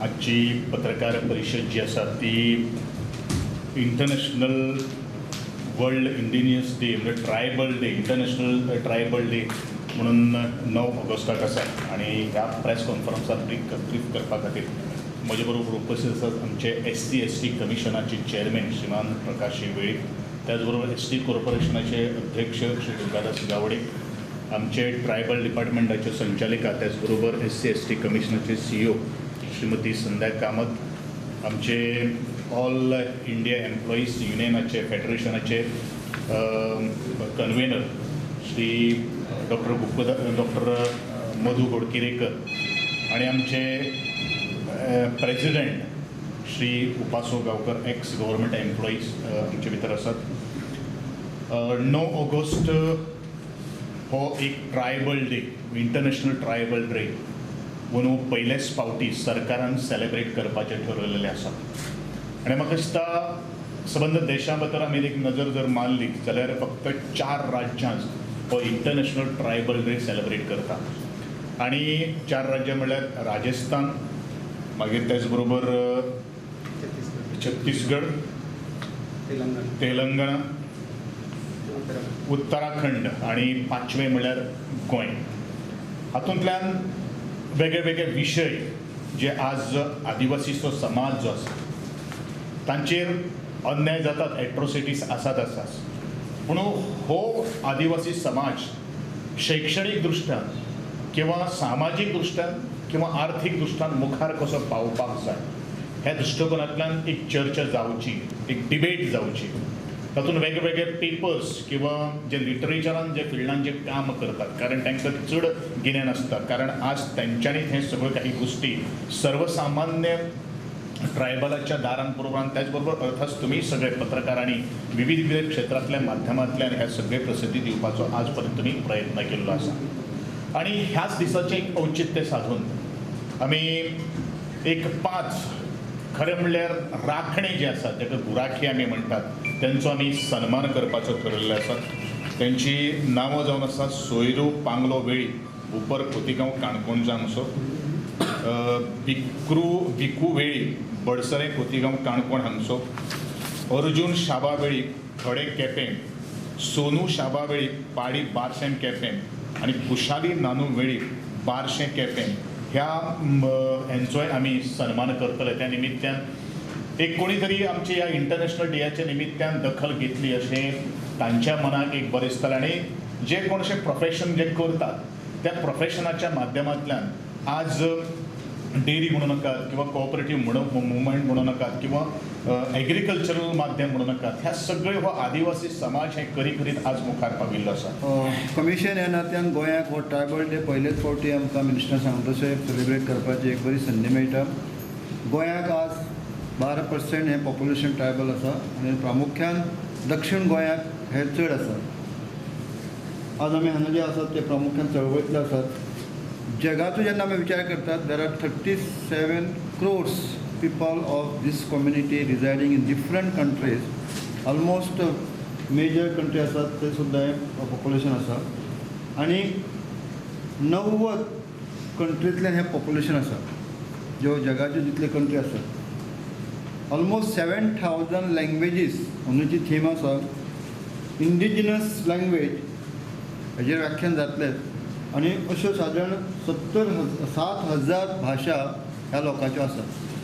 आजची पत्रकार परिषद जी आसा ती इंटरनॅशनल वर्ल्ड इंडिजिनियस डे म्हणजे tribal day international tribal day म्हणून 9 ऑगस्टाक आसा आणि ह्या प्रेस कॉन्फरन्साक ब्रीफ करपा खातीर म्हजे बरोबर उपस्थित आसात आमचे SC/ST कमिशनाचे चेअरमॅन श्रीमान प्रकाश वेळीप, त्याचबरोबर ST कॉर्पोरेशनाचे अध्यक्ष श्री दुर्गादास गावडे, आमचे ट्रायबल डिपार्टमेंटाचे संचालिका, त्याचबरोबर SC/ST कमिशनाचे CEO श्रीमती संध्या कामत, आमचे ऑल इंडिया एम्प्लॉईज युनियनाचे फेडरेशनाचे कन्व्हेनर श्री डॉक्टर मधु गोडकिरेकर आणि आमचे president Shri Upaso Gaonkar ex government employees आमचे भितर आसात. 9 ऑगस्ट हो एक tribal day, international tribal day म्हणून पयलेच फावटी सरकारान सेलेब्रेट करपाचें ठरवलेलें आसा. आनी म्हाका दिसता सबंद देशा भितर आमी एक नजर जर मारली जाल्यार फक्त 4 राज्यांत हो इंटरनॅशनल ट्रायबल डे सेलेब्रेट करता. आनी 4 राज्यां म्हणल्यार राजस्थान, मागीर त्याच बरोबर छत्तीसगड, तेलंगणा, उत्तराखंड आणि 5वें म्हणल्यार गोंय. हातूंतल्यान वेगळे वेगळे विशय जे आज आदिवासीचो समाज जो आसा तांचेर अन्याय जातात, एट्रोसिटीज आसात. पूण हो आदिवासी समाज शैक्षणीक दृश्ट्यान किंवा सामाजीक दृश्ट्यान किंवा आर्थीक दृश्ट्यान मुखार कसो पावपाक जाय ह्या दृश्टिकोनांतल्यान एक चर्चा जावची, एक डिबेट जावची. तातूंत वेगवेगळे पेपर्स किंवा जे लिटरेचरान जे फिल्डान जे काम करतात, कारण तांकां चड गिन्यान आसता, कारण आज तेंच्यांनी हे सगळ्यो काही गोष्टी सर्वसामान्य ट्रायबलाच्या दारान बरोबर त्याचबरोबर अर्थात तुम्ही सगळे पत्रकारांनी विविध क्षेत्रांतल्या माध्यमांतल्यान ह्या सगळे प्रसिद्धी दिवपाचो आज पर्यंत तुम्ही प्रयत्न केल्लो आसा. आणि ह्याच दिसाचें एक औचित्य साधून आमी एक 5 खरें म्हणल्यार राखणे जे आसात, ताका गुराखी आमी म्हणटात, तेंचो आमी सन्मान करपाचो ठरयल्लो आसा. तेंची नांवां जावन आसा सोयरू पांगलो वेळीप, उपर खोतीगांव काणकोणच्या हांगसर, भिकू वेळीप, बडसरे खोतीगांव काणकोण हांगसो, अर्जून शाबा वेळीप, खडे केपें, सोनू शाबा वेळीप, पाडी बारशें केपें आणि खुशाली नानू वेळीप, बारशें केपें ह्या हेंचोय आमी सन्मान करतले. त्या निमित्यान एक कोणी तरी आमच्या ह्या इंटरनॅशनल डेयाच्या निमित्यान दखल घेतली अशें तांच्या मनाक एक बरें दिसतलें. आणि जे कोण अशें प्रोफेशन जे करतात त्या प्रोफेशनाच्या माध्यमांतल्यान आज डेरी म्हणू नाकात किंवा कोऑपरेटिव्ह मुवमेंट म्हणू नाकात किंवा एग्रीकल्चरल माध्यम म्हणू नाकात, ह्या सगळे हो आदिवासी समाज हे करीत आज मुखार पाविल्लो आसा. कमिशन ह्या नात्यान गोंयाक हो ट्रायबल डे पयलेच फावटी आमकां मिनिस्टर सांगता तशें सेलिब्रेट करपाची एक बरी संदी मेळटा. गोंयाक आज 12% हें पॉप्युलेशन ट्रायबल आसा आनी प्रामुख्यान दक्षिण गोंयाक हे चड आसा. आज आमी हांगा जे आसात ते प्रामुख्यान चळवळींतले आसात. जगाचो जेन्ना आमी विचार करतात, there are 37 crores people of this community residing in different countries. Almost major country आसात ते सुद्दां पॉप्युलेशन आसा आनी 90 कंट्रींतल्यान हें पॉप्युलेशन आसा. ज्यो जगाच्यो जितले कंट्री आसात, ऑलमोस्ट 7,000 लँग्वेजीस म्हणूची थीम आसा. इंडिजिनस लँग्वेज हेजेर व्याख्यान जातलें आनी अश्यो सादारण 7,000 भाशा ह्या लोकांच्यो आसात.